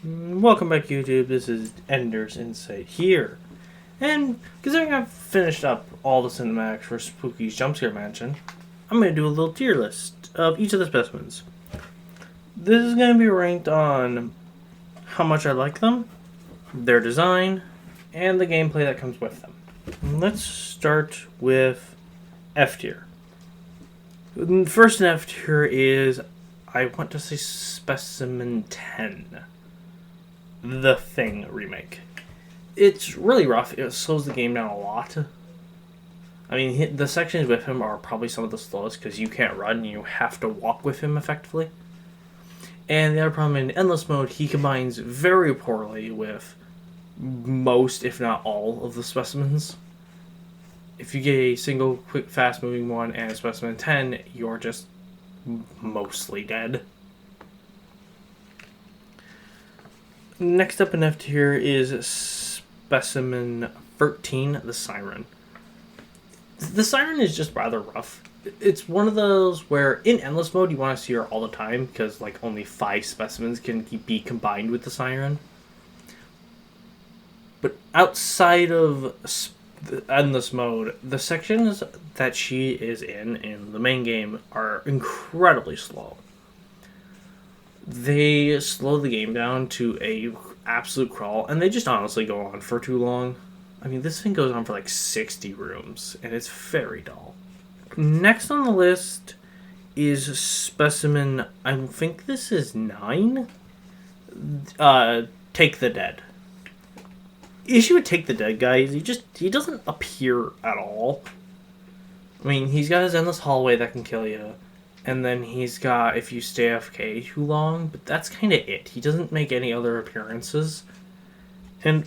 Welcome back, YouTube. This is Ender's Insight here. And considering I've finished up all the cinematics for Spooky's Jumpscare Mansion, I'm going to do a little tier list of each of the specimens. This is going to be ranked on how much I like them, their design, and the gameplay that comes with them. Let's start with F tier. First in F tier is, I want to say, Specimen 10. The Thing remake. It's really rough. It slows the game down a lot. I mean, the sections with him are probably some of the slowest because you can't run, you have to walk with him effectively. And the other problem in Endless Mode, he combines very poorly with most, if not all, of the specimens. If you get a single, quick, fast-moving one and a Specimen 10, you're just mostly dead. Next up in F tier is Specimen 13, the Siren. The Siren is just rather rough. It's one of those where in Endless Mode you want to see her all the time because like only 5 specimens can be combined with the Siren. But outside of Endless Mode, the sections that she is in the main game are incredibly slow. They slow the game down to a absolute crawl, and they just honestly go on for too long. I mean, this thing goes on for like 60 rooms, and it's very dull. Next on the list is Specimen, I think this is 9? Take the Dead. The issue with Take the Dead guy is he doesn't appear at all. I mean, he's got his endless hallway that can kill you. And then he's got if you stay AFK too long, but that's kind of it. He doesn't make any other appearances. And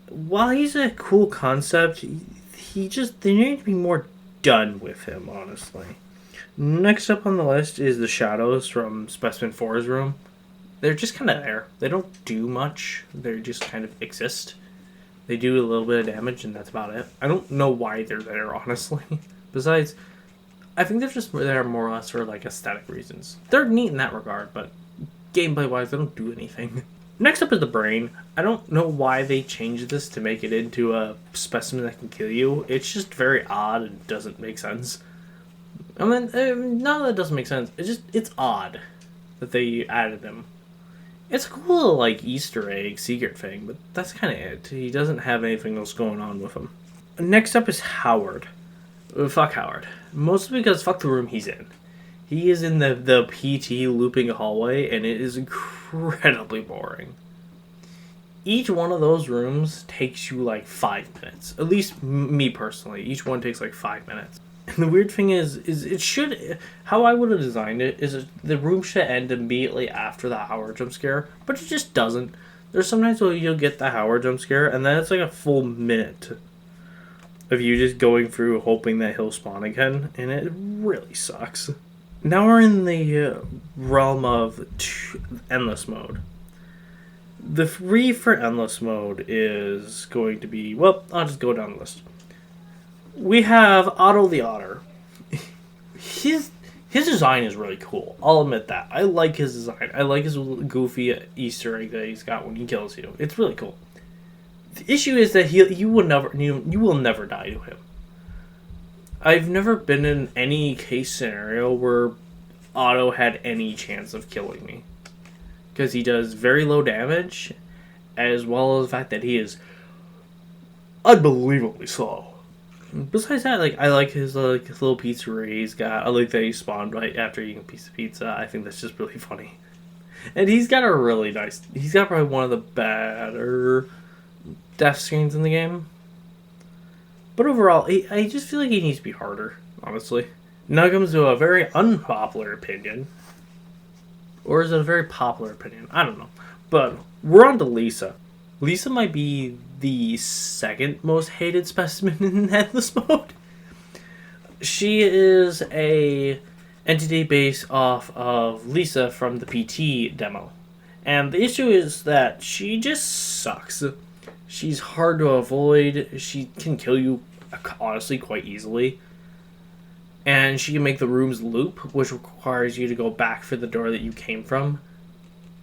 while he's a cool concept, they need to be more done with him, honestly. Next up on the list is the shadows from Specimen 4's room. They're just kind of there. They don't do much. They just kind of exist. They do a little bit of damage, and that's about it. I don't know why they're there, honestly. Besides, I think they're just there more or less for like aesthetic reasons. They're neat in that regard, but gameplay-wise, they don't do anything. Next up is the brain. I don't know why they changed this to make it into a specimen that can kill you. It's just very odd and doesn't make sense. I mean, not that it doesn't make sense. It's odd that they added him. It's a cool little, like, Easter egg secret thing, but that's kind of it. He doesn't have anything else going on with him. Next up is Howard. Fuck Howard. Mostly because fuck the room he's in. He is in the PT looping hallway, and it is incredibly boring. Each one of those rooms takes you like 5 minutes. At least me personally. Each one takes like 5 minutes. And the weird thing is it should... How I would have designed it is the room should end immediately after the Howard jump scare, but it just doesn't. There's sometimes where you'll get the Howard jump scare, and then it's like a full minute of you just going through hoping that he'll spawn again, and it really sucks. Now we're in the realm of Endless Mode. The free for Endless Mode is going to be... Well, I'll just go down the list. We have Otto the Otter. His design is really cool. I'll admit that. I like his design. I like his goofy Easter egg that he's got when he kills you. It's really cool. The issue is that you will never die to him. I've never been in any case scenario where Otto had any chance of killing me. Because he does very low damage, as well as the fact that he is unbelievably slow. Besides that, like I like his little pizzeria he's got. I like that he spawned right after eating a piece of pizza. I think that's just really funny. And he's got probably one of the better death screens in the game. But overall, I just feel like he needs to be harder, honestly. Now it comes to a very unpopular opinion. Or is it a very popular opinion? I don't know. But we're on to Lisa. Lisa might be the second most hated specimen in Endless Mode. She is a entity based off of Lisa from the PT demo. And the issue is that she just sucks. She's hard to avoid. She can kill you, honestly, quite easily. And she can make the rooms loop, which requires you to go back for the door that you came from.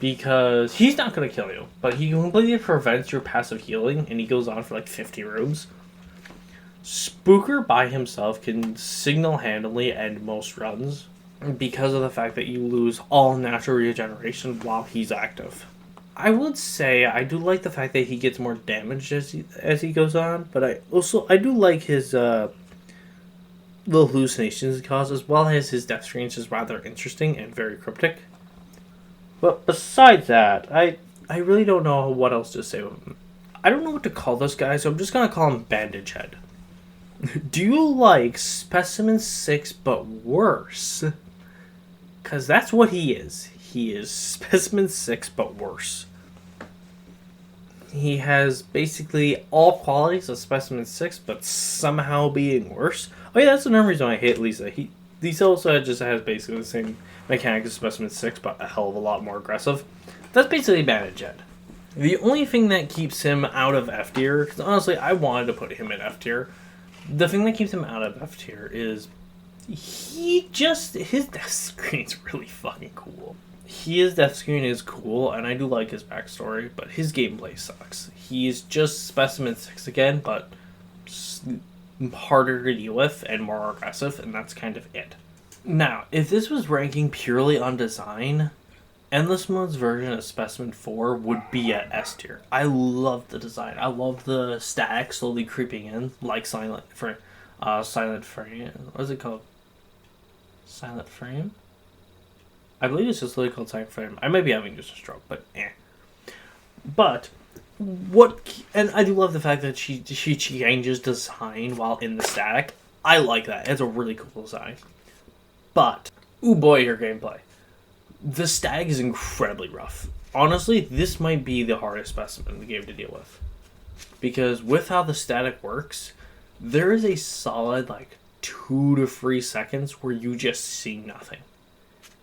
because he's not going to kill you, but he completely prevents your passive healing, and he goes on for like 50 rooms. Spooker by himself can single-handedly end most runs because of the fact that you lose all natural regeneration while he's active. I would say I do like the fact that he gets more damage as he goes on, but I do like his the hallucinations he causes, as well as his death screens is rather interesting and very cryptic. But besides that, I really don't know what else to say with him. I don't know what to call this guy, so I'm just gonna call him Bandage Head. Do you like Specimen 6 but worse? Because that's what he is. He is Specimen 6 but worse. He has basically all qualities of Specimen 6 but somehow being worse. Oh yeah, that's another reason I hate Lisa. Lisa also just has basically the same mechanic as Specimen 6 but a hell of a lot more aggressive. That's basically Bandage Head. The only thing that keeps him out of F tier, because honestly I wanted to put him in F tier, the thing that keeps him out of F tier is his death screen's really fucking cool. His death screen is cool, and I do like his backstory, but his gameplay sucks. He's just Specimen 6 again, but harder to deal with and more aggressive, and that's kind of it. Now, if this was ranking purely on design, Endless Mode's version of Specimen 4 would be at S tier. I love the design. I love the static slowly creeping in, like Silent Frame. What is it called? Silent Frame? I believe it's just literally called Silent Frame. I might be having just a stroke, but eh. But, and I do love the fact that she changes design while in the static. I like that. It's a really cool design. But, ooh boy, her gameplay. The stag is incredibly rough. Honestly, this might be the hardest specimen in the game to deal with. Because with how the static works, there is a solid, 2 to 3 seconds where you just see nothing.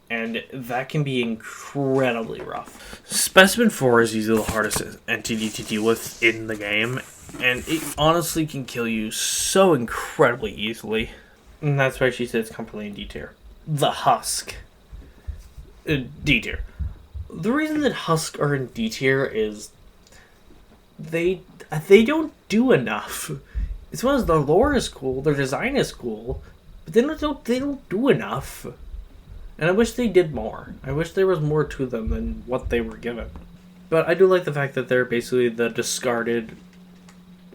And that can be incredibly rough. Specimen 4 is easily the hardest entity to deal with in the game. And it honestly can kill you so incredibly easily. And that's why she says completely in D tier. The Husk. D tier. The reason that Husk are in D tier is they don't do enough. As well as their lore is cool, their design is cool, but they don't do enough. And I wish they did more. I wish there was more to them than what they were given. But I do like the fact that they're basically the discarded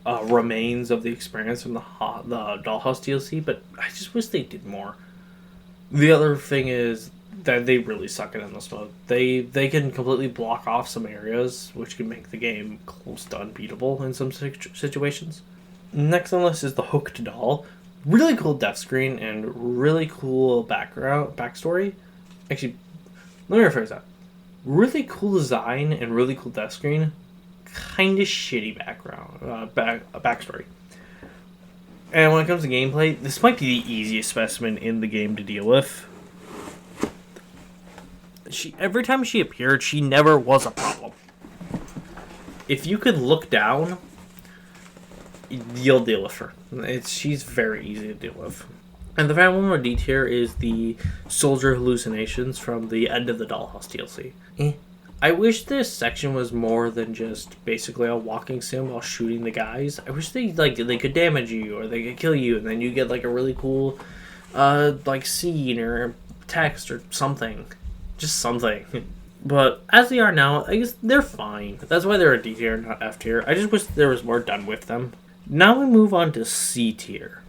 remains of the experience from the Dollhouse DLC, but I just wish they did more. The other thing is that they really suck at Endless Mode. They can completely block off some areas, which can make the game close to unbeatable in some situations. Next on the list is the Hooked Doll. Really cool death screen and really cool backstory. Actually, let me rephrase that. Really cool design and really cool death screen. Kind of shitty backstory. And when it comes to gameplay, this might be the easiest specimen in the game to deal with. Every time she appeared, she never was a problem. If you could look down, you'll deal with her. She's very easy to deal with. And the final one more D tier is the soldier hallucinations from the end of the Dollhouse DLC. I wish this section was more than just basically a walking sim while shooting the guys. I wish they could damage you or they could kill you, and then you get a really cool scene or text or something. Just something. But as they are now, I guess they're fine. That's why they're a D tier, not F tier. I just wish there was more done with them. Now we move on to C tier.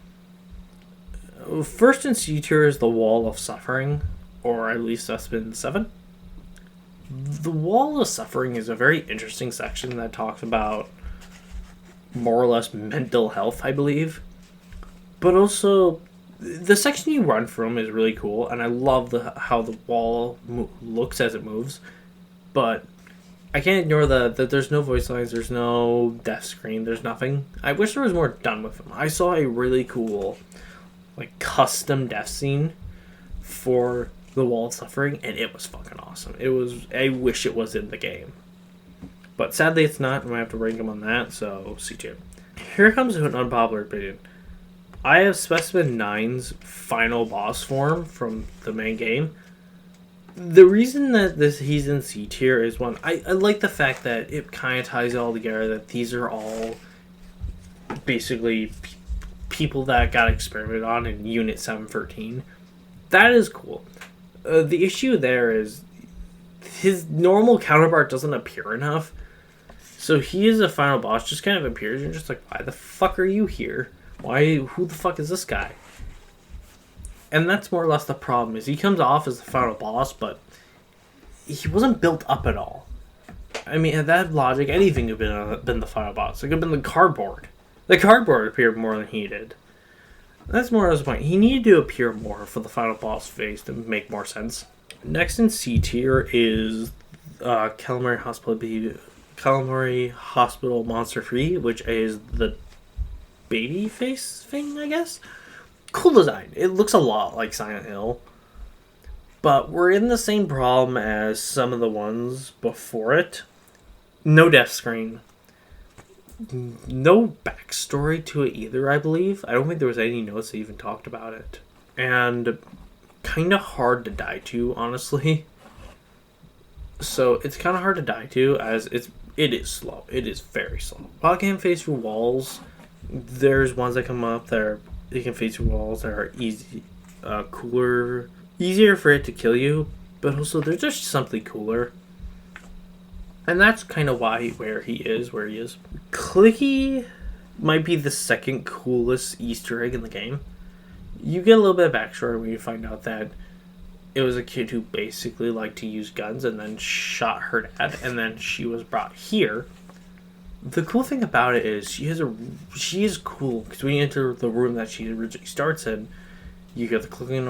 First in C tier is the Wall of Suffering, or at least that's been 7. The Wall of Suffering is a very interesting section that talks about more or less mental health, I believe. But also, the section you run from is really cool, and I love how the wall looks as it moves. But I can't ignore that there's no voice lines, there's no death screen, there's nothing. I wish there was more done with them. I saw a really cool, custom death scene for the Wall of Suffering, and it was fucking awesome. I wish it was in the game. But sadly it's not, and I have to rank them on that, so C tier. Here comes an unpopular opinion. I have Specimen 9's final boss form from the main game. The reason that he's in C tier is one, I like the fact that it kind of ties it all together, that these are all basically people that got experimented on in Unit 713. That is cool. The issue there is his normal counterpart doesn't appear enough. So he is a final boss, just kind of appears, and you're just like, why the fuck are you here? Who the fuck is this guy? And that's more or less the problem, is he comes off as the final boss, but he wasn't built up at all. I mean, at that logic, anything could have been the final boss. It could have been the cardboard. The cardboard appeared more than he did. That's more or less the point. He needed to appear more for the final boss phase to make more sense. Next in C tier is Calamari Hospital Monster Free, which is the baby face thing, I guess. Cool design. It looks a lot like Silent Hill. But we're in the same problem as some of the ones before it. No death screen. No backstory to it either, I believe. I don't think there was any notes that even talked about it. And kind of hard to die to, honestly. So it's kind of hard to die to, as it is slow. It is very slow. While I can face through walls, there's ones that come up that you can face through walls that are easier for it to kill you, but also there's just something cooler. And that's kind of where he is. Clicky might be the second coolest Easter egg in the game. You get a little bit of backstory when you find out that it was a kid who basically liked to use guns and then shot her dad, and then she was brought here. The cool thing about it is she is cool, because when you enter the room that she originally starts in, you get the clicking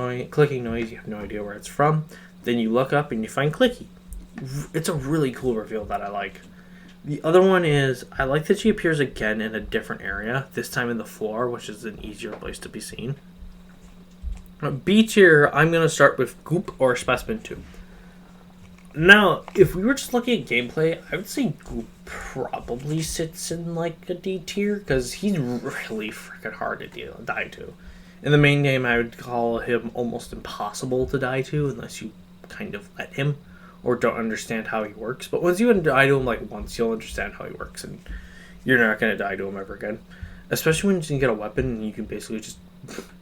noise, you have no idea where it's from. Then you look up and you find Clicky. It's a really cool reveal that I like. The other one is, I like that she appears again in a different area, this time in the floor, which is an easier place to be seen. B tier, I'm going to start with Goop or Specimen 2. Now, if we were just looking at gameplay, I would say Goop probably sits in like a D tier, because he's really freaking hard to die to. In the main game, I would call him almost impossible to die to, unless you kind of let him, or don't understand how he works. But once you die to him like once, you'll understand how he works, and you're not going to die to him ever again. Especially when you can get a weapon and you can basically just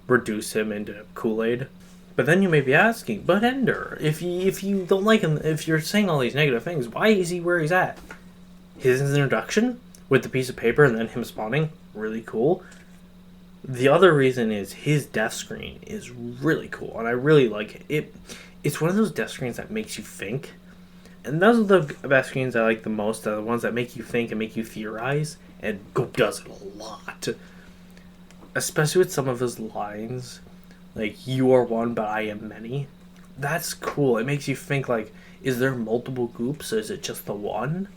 reduce him into Kool-Aid. But then you may be asking, but Ender, if you don't like him, if you're saying all these negative things, why is he where he's at? His introduction with the piece of paper and then him spawning, really cool. The other reason is his death screen is really cool, and I really like it. It's one of those death screens that makes you think. And those are the death screens I like the most, are the ones that make you think and make you theorize, and Goop does it a lot. Especially with some of his lines, like, you are one, but I am many. That's cool. It makes you think, like, is there multiple Goops, or is it just the one?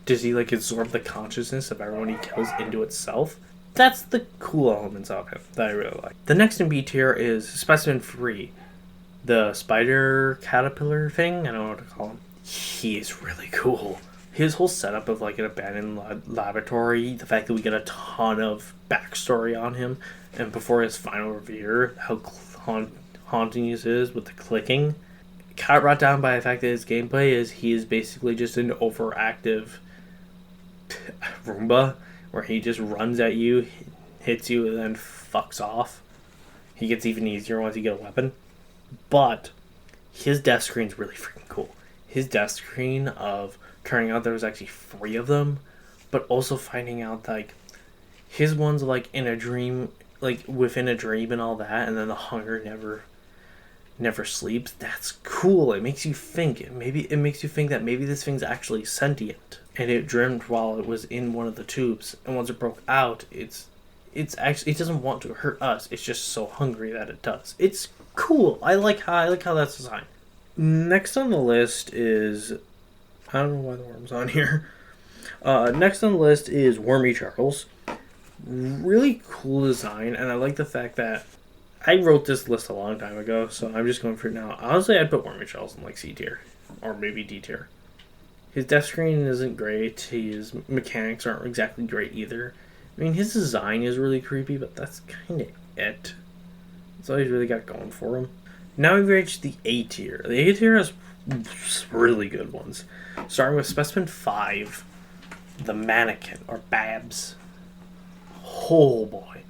Does he, like, absorb the consciousness of everyone he kills into itself? That's the cool elements of him that I really like. The next in B tier is Specimen 3. The spider caterpillar thing, I don't know what to call him. He is really cool. His whole setup of like an abandoned laboratory, the fact that we get a ton of backstory on him, and before his final reveal, how haunting he is with the clicking. Kind of brought down by the fact that his gameplay is he is basically just an overactive Roomba, where he just runs at you, hits you, and then fucks off. He gets even easier once you get a weapon. But his death screen's really freaking cool. His death screen of turning out there was actually 3 of them, but also finding out like his one's like in a dream, like within a dream and all that, and then the hunger never sleeps. That's cool. It makes you think. It makes you think that maybe this thing's actually sentient, and it dreamed while it was in one of the tubes, and once it broke out, it's actually, it doesn't want to hurt us. It's just so hungry that it does. It's cool. I like how that's designed. Next on the list is, I don't know why the worm's on here. Next on the list is Wormy Charles. Really cool design, and I like the fact that I wrote this list a long time ago, so I'm just going for it now. Honestly, I'd put Wormy Charles in like C tier, or maybe D tier. His death screen isn't great. His mechanics aren't exactly great either. I mean, his design is really creepy, but that's kind of it. That's all he's really got going for him. Now we've reached the A tier. The A tier has really good ones. Starting with Specimen 5, the Mannequin, or Babs. Oh boy.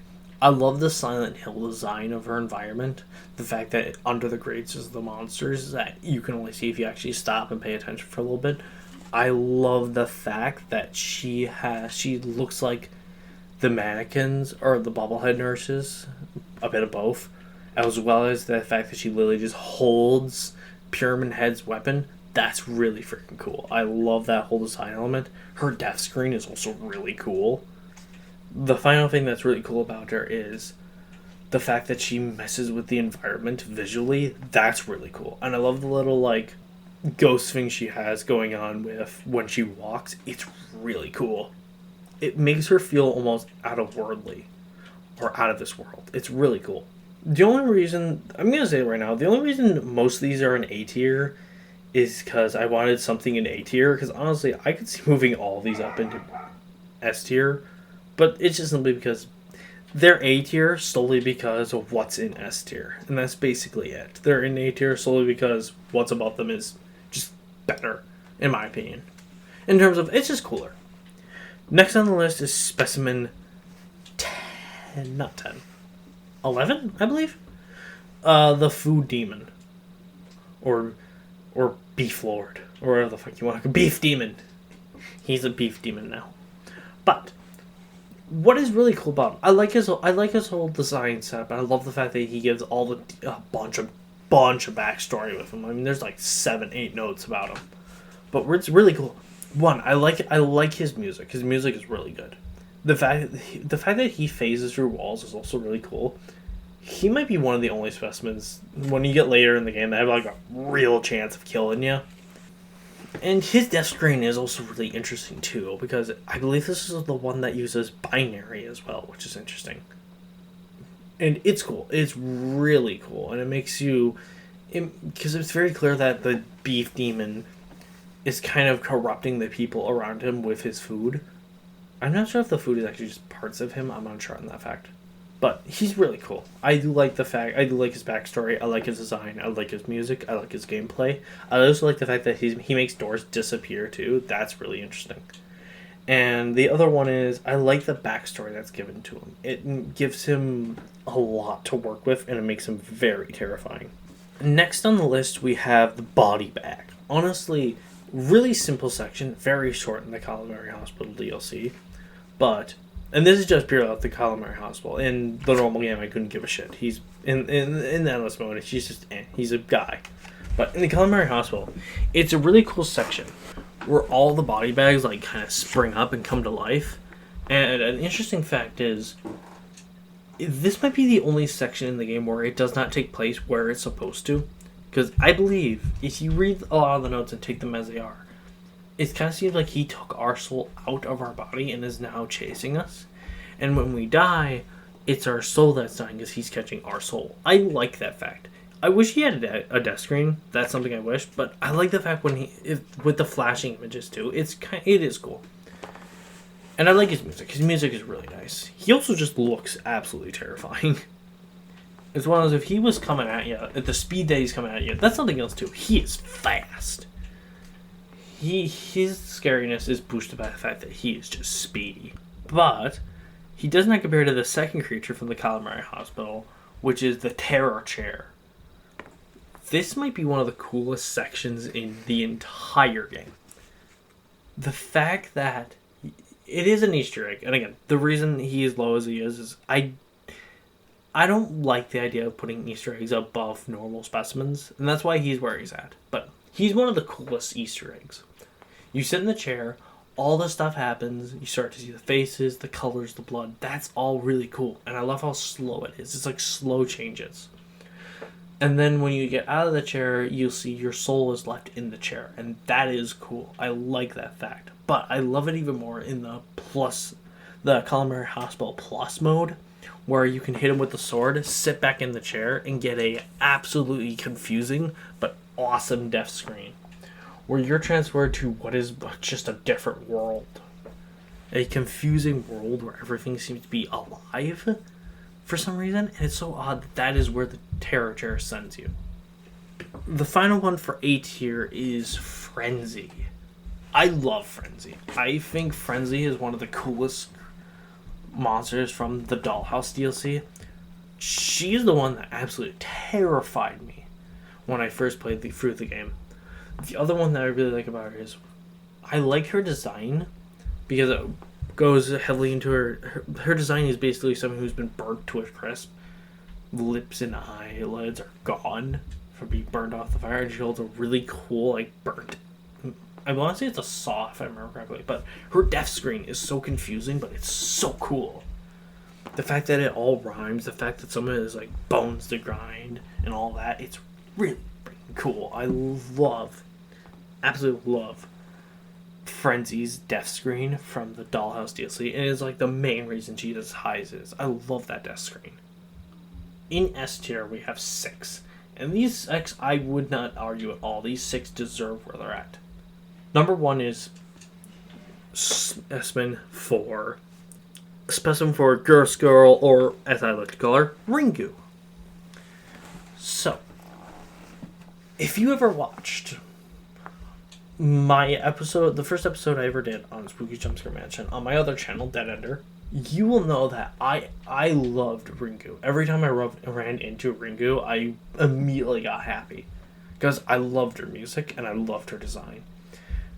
I love the Silent Hill design of her environment. The fact that under the grates is the monsters that you can only see if you actually stop and pay attention for a little bit. I love the fact that she looks like the mannequins or the bobblehead nurses, a bit of both, as well as the fact that she literally just holds Pyramid Head's weapon. That's really freaking cool. I love that whole design element. Her death screen is also really cool. The final thing that's really cool about her is the fact that she messes with the environment visually. That's really cool. And I love the little, like, ghost thing she has going on with when she walks. It's really cool. It makes her feel almost out-of-worldly. Or out of this world. It's really cool. The only reason, I'm going to say it right now, the only reason most of these are in A tier is because I wanted something in A tier. Because honestly, I could see moving all of these up into S tier. But it's just simply because they're A tier solely because of what's in S tier. And that's basically it. They're in A tier solely because what's about them is just better, in my opinion. In terms of, it's just cooler. Next on the list is Specimen 10, not 10. 11, I believe? The Food Demon. Or Beef Lord. Or whatever the fuck you want to call Beef Demon. He's a Beef Demon now. But what is really cool about him, I like his whole design setup. I love the fact that he gives all a bunch of backstory with him. I mean, there's like 7-8 notes about him. But it's really cool. One, I like his music. His music is really good. The fact that he phases through walls is also really cool. He might be one of the only specimens when you get later in the game that have like a real chance of killing you. And his death screen is also really interesting too, because I believe this is the one that uses binary as well, which is interesting. And it's cool. It's really cool, and it makes you, because it's very clear that the Beef Demon is kind of corrupting the people around him with his food. I'm not sure if the food is actually just parts of him. I'm not sure on that fact. But he's really cool. I do like his backstory. I like his design. I like his music. I like his gameplay. I also like the fact that he makes doors disappear too. That's really interesting. And the other one is, I like the backstory that's given to him. It gives him a lot to work with, and it makes him very terrifying. Next on the list, we have the Body Bag. Honestly, really simple section. Very short in the Calamari Hospital DLC. But, and this is just purely about the Calamari Hospital. In the normal game, I couldn't give a shit. He's in the endless mode. He's just he's a guy. But in the Calamari Hospital, it's a really cool section where all the body bags like kind of spring up and come to life. And an interesting fact is, this might be the only section in the game where it does not take place where it's supposed to. Because I believe if you read a lot of the notes and take them as they are, it kind of seems like he took our soul out of our body and is now chasing us. And when we die, it's our soul that's dying because he's catching our soul. I like that fact. I wish he had a death screen. That's something I wish. But I like the fact with the flashing images too. It is cool. And I like his music. His music is really nice. He also just looks absolutely terrifying. As well as if he was coming at you at the speed that he's coming at you. That's something else too. He is fast. His scariness is boosted by the fact that he is just speedy. But he does not compare to the second creature from the Calamari Hospital, which is the Terror Chair. This might be one of the coolest sections in the entire game. The fact that it is an Easter egg, and again, the reason he is low as he is I don't like the idea of putting Easter eggs above normal specimens, and that's why he's where he's at. But he's one of the coolest Easter eggs. You sit in the chair, all the stuff happens, you start to see the faces, the colors, the blood. That's all really cool, and I love how slow it is. It's like slow changes. And then when you get out of the chair, you'll see your soul is left in the chair, and that is cool. I like that fact. But I love it even more in the Calamari Hospital Plus mode, where you can hit him with the sword, sit back in the chair, and get a absolutely confusing but awesome death screen, where you're transferred to what is just a different world. A confusing world where everything seems to be alive for some reason, and it's so odd that is where the Terror Chair sends you. The final one for A tier is Frenzy. I love Frenzy. I think Frenzy is one of the coolest monsters from the Dollhouse DLC. She's the one that absolutely terrified me when I first played through the game. The other one that I really like about her is I like her design because it goes heavily into her design is basically someone who's been burnt to a crisp. Lips and eyelids are gone from being burned off the fire, and she holds a really cool, like, burnt. I want to say it's a saw, if I remember correctly, but her death screen is so confusing, but it's so cool. The fact that it all rhymes, the fact that some of it is, like, bones to grind, and all that, it's really cool. I absolutely love Frenzy's death screen from the Dollhouse DLC, and it's, like, the main reason she does highs is. I love that death screen. In S tier, we have 6. And these 6, I would not argue at all. These 6 deserve where they're at. Number 1 is Specimen 4. Specimen 4, Girls Girl, or as I like to call her, Ringu. So, if you ever watched my episode, the first episode I ever did on Spooky Jumpscare Mansion on my other channel, Dead Ender, you will know that I loved Ringu. Every time I ran into Ringu, I immediately got happy. Because I loved her music and I loved her design.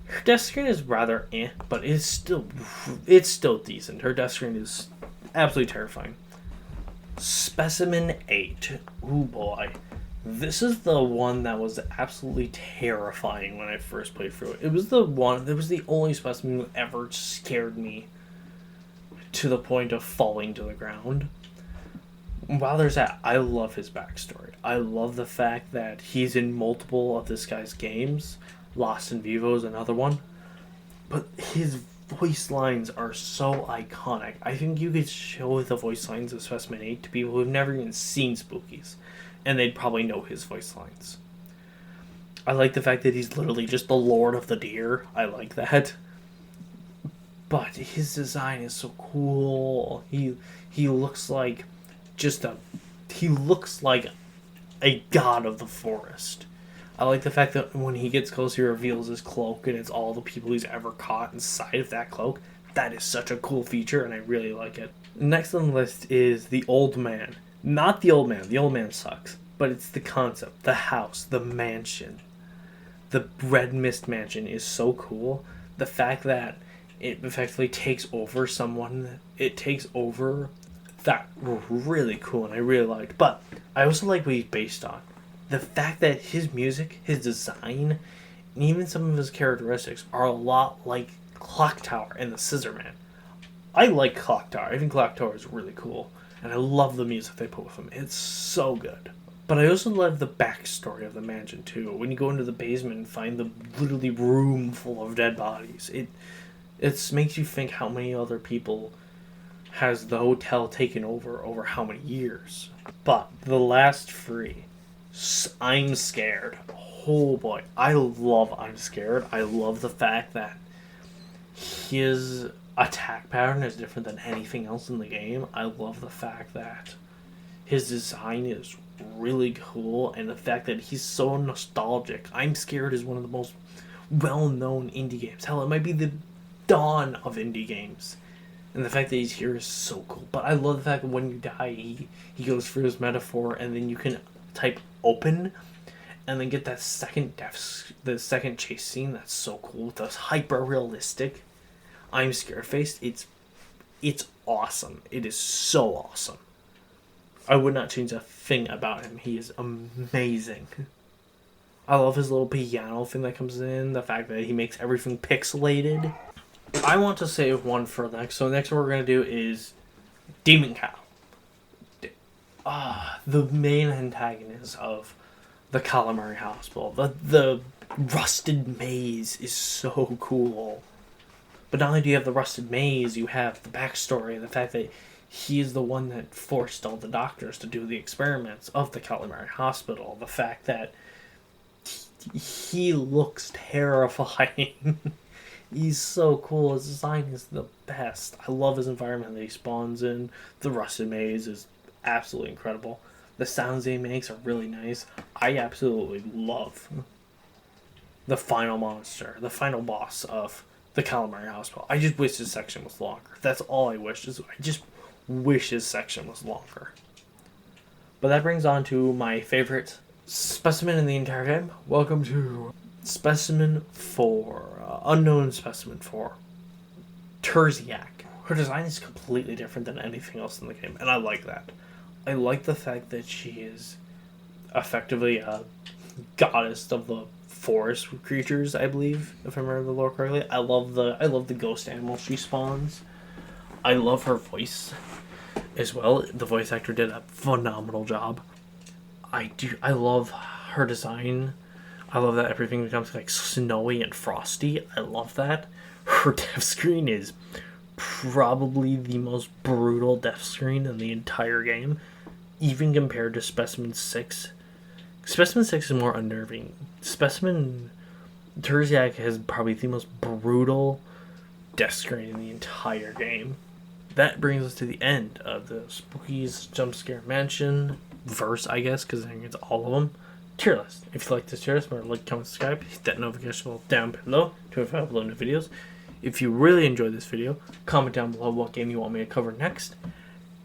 Her death screen is rather but it's still decent. Her death screen is absolutely terrifying. Specimen 8. Ooh boy. This is the one that was absolutely terrifying when I first played through it. It was the only specimen that ever scared me to the point of falling to the ground. While there's that, I love his backstory. I love the fact that he's in multiple of this guy's games. Lost in Vivo is another one. But his voice lines are so iconic. I think you could show the voice lines of Specimen 8 to people who've never even seen Spook'S, and they'd probably know his voice lines. I like the fact that he's literally just the Lord of the Deer. I like that. But his design is so cool. He looks like he looks like a god of the forest. I like the fact that when he gets close, he reveals his cloak, and it's all the people he's ever caught inside of that cloak. That is such a cool feature, and I really like it. Next on the list is the Old Man. Not the Old Man. The Old Man sucks. But it's the concept, the house, the mansion. The Red Mist Mansion is so cool. The fact that it effectively takes over someone. It takes over. That were really cool, and I really liked. But I also like what he's based on. The fact that his music, his design, and even some of his characteristics are a lot like Clock Tower and the Scissor Man. I like Clock Tower. I think Clock Tower is really cool, and I love the music they put with him. It's so good. But I also love the backstory of the mansion too. When you go into the basement and find the literally room full of dead bodies, it makes you think how many other people has the hotel taken over how many years. But the last 3, I'm Scared. Oh boy, I love I'm Scared. I love the fact that his attack pattern is different than anything else in the game. I love the fact that his design is really cool, and the fact that he's so nostalgic. I'm Scared is one of the most well-known indie games. Hell, it might be the dawn of indie games. And the fact that he's here is so cool. But I love the fact that when you die, he goes through his metaphor, and then you can type open, and then get that the second chase scene. That's so cool. With those hyper-realistic I'm Scared face. It's awesome. It is so awesome. I would not change a thing about him. He is amazing. I love his little piano thing that comes in. The fact that he makes everything pixelated. I want to save one for next. So next one we're going to do is Demon Cow. The main antagonist of the Calamari Hospital. The rusted maze is so cool. But not only do you have the rusted maze, you have the backstory and the fact that he is the one that forced all the doctors to do the experiments of the Calamari Hospital. The fact that he looks terrifying. He's so cool. His design is the best. I love his environment that he spawns in. The rusted maze is absolutely incredible. The sounds he makes are really nice. I absolutely love the final monster, the final boss of the Calamari Hospital. I just wish his section was longer. That's all I wish. I just wish his section was longer. But that brings on to my favorite specimen in the entire game. Welcome to Specimen 4. Unknown Specimen 4. Terziak. Her design is completely different than anything else in the game, and I like that. I like the fact that she is effectively a goddess of the forest creatures, I believe, if I remember the lore correctly. I love the ghost animal she spawns. I love her voice as well. The voice actor did a phenomenal job. I love her design. I love that everything becomes like snowy and frosty. I love that. Her death screen is probably the most brutal death screen in the entire game, even compared to Specimen 6. Specimen 6 is more unnerving. Specimen Terziak has probably the most brutal death screen in the entire game. That brings us to the end of the Spook'S Jumpscare Mansion verse, I guess, because I think it's all of them. Tier list. If you like this tier list, remember to like, comment, subscribe, hit that notification bell down below to if I upload new videos. If you really enjoyed this video, comment down below what game you want me to cover next.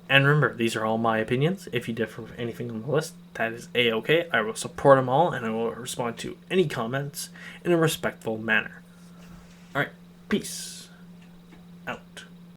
And remember, these are all my opinions. If you differ with anything on the list, that is A-okay. I will support them all, and I will respond to any comments in a respectful manner. Alright, peace.